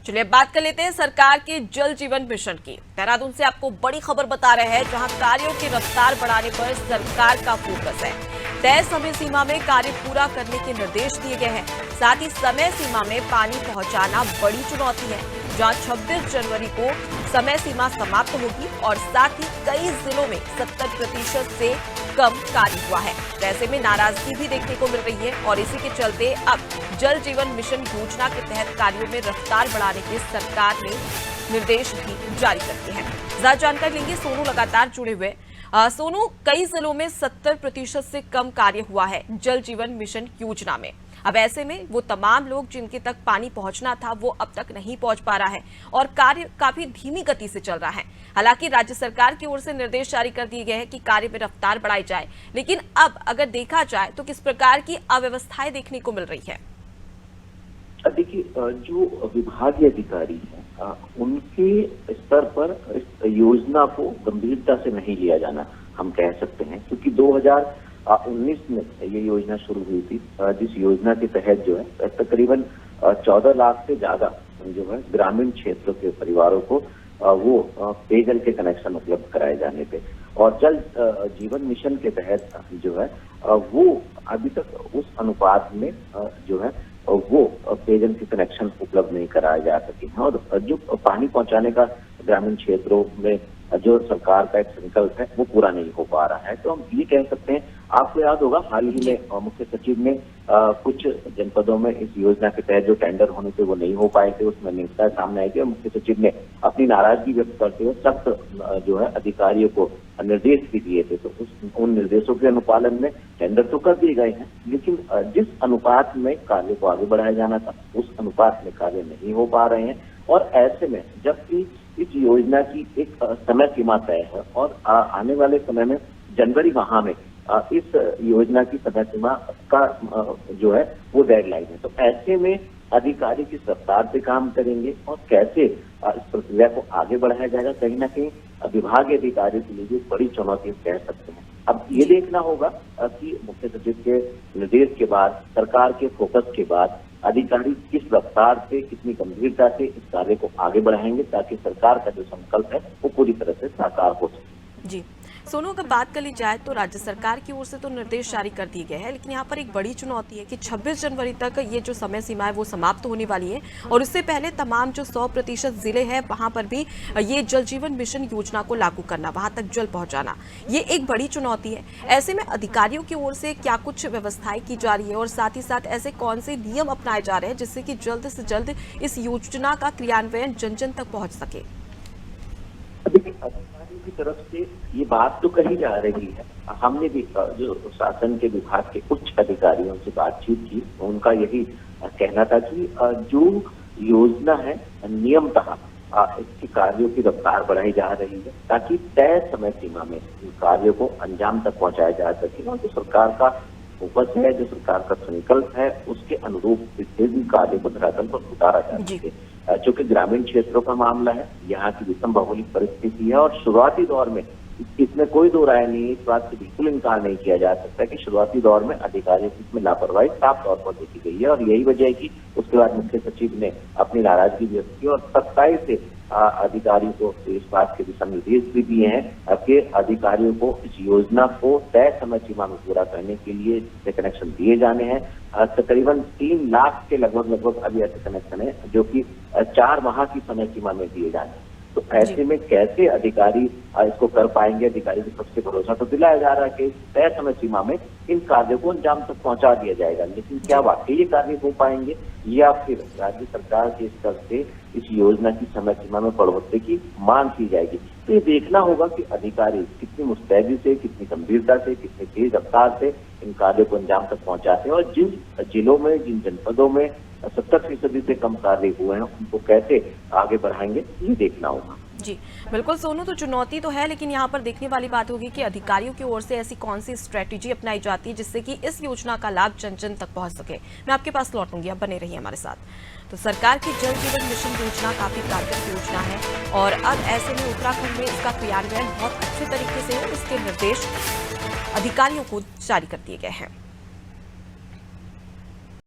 चलिए बात कर लेते हैं सरकार के जल जीवन मिशन की। देहरादून से आपको बड़ी खबर बता रहे हैं, जहां कार्यों की रफ्तार बढ़ाने पर सरकार का फोकस है। तय समय सीमा में कार्य पूरा करने के निर्देश दिए गए हैं। साथ ही समय सीमा में पानी पहुंचाना बड़ी चुनौती है, जहां 26 जनवरी को समय सीमा समाप्त होगी और साथ ही कई जिलों में 70% से कम कार्य हुआ है। ऐसे में नाराजगी भी देखने को मिल रही है और इसी के चलते अब जल जीवन मिशन योजना के तहत कार्यों में रफ्तार बढ़ाने के सरकार ने निर्देश भी जारी कर दिए हैं। ज्यादा जानकारी लेंगे, सोनू लगातार जुड़े हुए। सोनू, कई जिलों में 70% से कम कार्य हुआ है जल जीवन मिशन योजना में। अब ऐसे में वो तमाम लोग जिनके तक पानी पहुंचना था वो अब तक नहीं पहुंच पा रहा है और कार्य काफी धीमी गति से चल रहा है। हालांकि राज्य सरकार की ओर से निर्देश जारी कर दिए गए हैं कि कार्य में रफ्तार बढ़ाई जाए, लेकिन अब अगर देखा जाए तो किस प्रकार की अव्यवस्थाएं देखने को मिल रही है? देखिए, जो विभागीय अधिकारी हैं उनके स्तर पर इस योजना को गंभीरता से नहीं लिया जाना हम कह सकते हैं, क्योंकि 2019 में ये योजना शुरू हुई थी, जिस योजना के तहत जो है तकरीबन 14 लाख से ज्यादा जो है ग्रामीण क्षेत्रों के परिवारों को वो पेयजल के कनेक्शन उपलब्ध कराए जाने पे, और जल जीवन मिशन के तहत जो है वो अभी तक उस अनुपात में जो है वो पेयजल के कनेक्शन उपलब्ध नहीं कराए जा सके हैं। और जो पानी पहुंचाने का ग्रामीण क्षेत्रों में जो सरकार का एक संकल्प है वो पूरा नहीं हो पा रहा है। तो हम ये कह सकते हैं, आपको याद होगा हाल ही में मुख्य सचिव ने कुछ जनपदों में इस योजना के तहत जो टेंडर होने थे वो नहीं हो पाए थे, उसमें निष्ठा सामने आई थी और मुख्य सचिव ने अपनी नाराजगी व्यक्त करते हुए सख्त जो है अधिकारियों को निर्देश भी दिए थे। तो उन निर्देशों के अनुपालन में टेंडर तो कर दिए गए हैं, लेकिन जिस अनुपात में कार्य को आगे बढ़ाया जाना था उस अनुपात में कार्य नहीं हो पा रहे हैं। और ऐसे में जबकि इस योजना की एक समय सीमा तय है और आने वाले समय में जनवरी माह में इस योजना की समय सीमा का जो है वो डेडलाइन है, तो ऐसे में अधिकारी किस रफ्तार से काम करेंगे और कैसे इस प्रक्रिया को आगे बढ़ाया जाएगा, कहीं ना कहीं विभागीय अधिकारियों के लिए भी बड़ी चुनौती कह सकते हैं। अब ये देखना होगा कि मुख्य सचिव के निर्देश के बाद, सरकार के फोकस के बाद अधिकारी किस रफ्तार से, कितनी गंभीरता से इस कार्य को आगे बढ़ाएंगे, ताकि सरकार का जो संकल्प है वो पूरी तरह से साकार हो सके। जी सोनू, अगर बात कर ली जाए तो राज्य सरकार की ओर से तो निर्देश जारी कर दिए गए हैं, लेकिन यहाँ पर एक बड़ी चुनौती है कि 26 जनवरी तक ये जो समय सीमा है वो समाप्त होने वाली है और इससे पहले तमाम जो 100% जिले हैं वहां पर भी ये जल जीवन मिशन योजना को लागू करना, वहां तक जल पहुंचाना, ये एक बड़ी चुनौती है। ऐसे में अधिकारियों की ओर से क्या कुछ व्यवस्थाएं की जा रही है और साथ ही साथ ऐसे कौन से नियम अपनाए जा रहे हैं जिससे कि जल्द से जल्द इस योजना का क्रियान्वयन जन जन तक पहुंच सके? की तरफ से ये बात तो कही जा रही है, हमने भी जो शासन के विभाग के उच्च अधिकारियों से बातचीत की, उनका यही कहना था कि जो योजना है नियमतः इसके कार्यों की रफ्तार बढ़ाई जा रही है ताकि तय समय सीमा में इन कार्यों को अंजाम तक पहुंचाया जा सके। और जो सरकार का फोकस है, जो सरकार का संकल्प है, उसके अनुरूप इस कार्य को धरातल पर उतारा जा सके। चूंकि ग्रामीण क्षेत्रों का मामला है, यहाँ की विषम भौगोलिक परिस्थिति है और शुरुआती दौर में इसमें कोई दो राय नहीं है, इस बात से बिल्कुल इनकार नहीं किया जा सकता कि शुरुआती दौर में अधिकारियों की इसमें लापरवाही साफ तौर पर देखी गई है। और यही वजह है कि उसके बाद मुख्य सचिव ने अपनी नाराजगी व्यक्त की और सख्ताई से अधिकारियों को इस बात के दिशा निर्देश भी दिए हैं कि अधिकारियों को इस योजना को तय समय सीमा में पूरा करने के लिए कनेक्शन दिए जाने हैं। तकरीबन 3 लाख के लगभग अभी ऐसे कनेक्शन है जो कि 4 माह की समय सीमा में दिए जाने हैं। तो ऐसे में कैसे अधिकारी इसको कर पाएंगे? अधिकारी को सबसे भरोसा तो दिलाया जा रहा है कि तय समय सीमा में इन कार्यों को अंजाम तक पहुंचा दिया जाएगा, लेकिन क्या वाकई ये कार्य हो पाएंगे या फिर राज्य सरकार के स्तर से इस योजना की समय सीमा में बढ़ोतरी की मांग की जाएगी? तो ये देखना होगा कि अधिकारी कितनी मुस्तैदी से, कितनी गंभीरता से, कितनी तेज रफ्तार से इन कार्यों को अंजाम तक पहुंचाते हैं और जिन जिलों में, जिन जनपदों में 70% से कम कार्य हुए हैं उनको कैसे आगे बढ़ाएंगे, ये देखना होगा। जी बिल्कुल सोनू, तो चुनौती तो है, लेकिन यहाँ पर देखने वाली बात होगी कि अधिकारियों की ओर से ऐसी कौन सी स्ट्रेटेजी अपनाई जाती है जिससे कि इस योजना का लाभ जन जन तक पहुंच सके। मैं आपके पास लौटूंगी, आप बने रहिए हमारे साथ। तो सरकार की जल जीवन मिशन योजना काफी कारगर योजना है और अब ऐसे में उत्तराखंड में इसका क्रियान्वयन बहुत अच्छे तरीके से हो, इसके निर्देश अधिकारियों को जारी कर दिए गए हैं।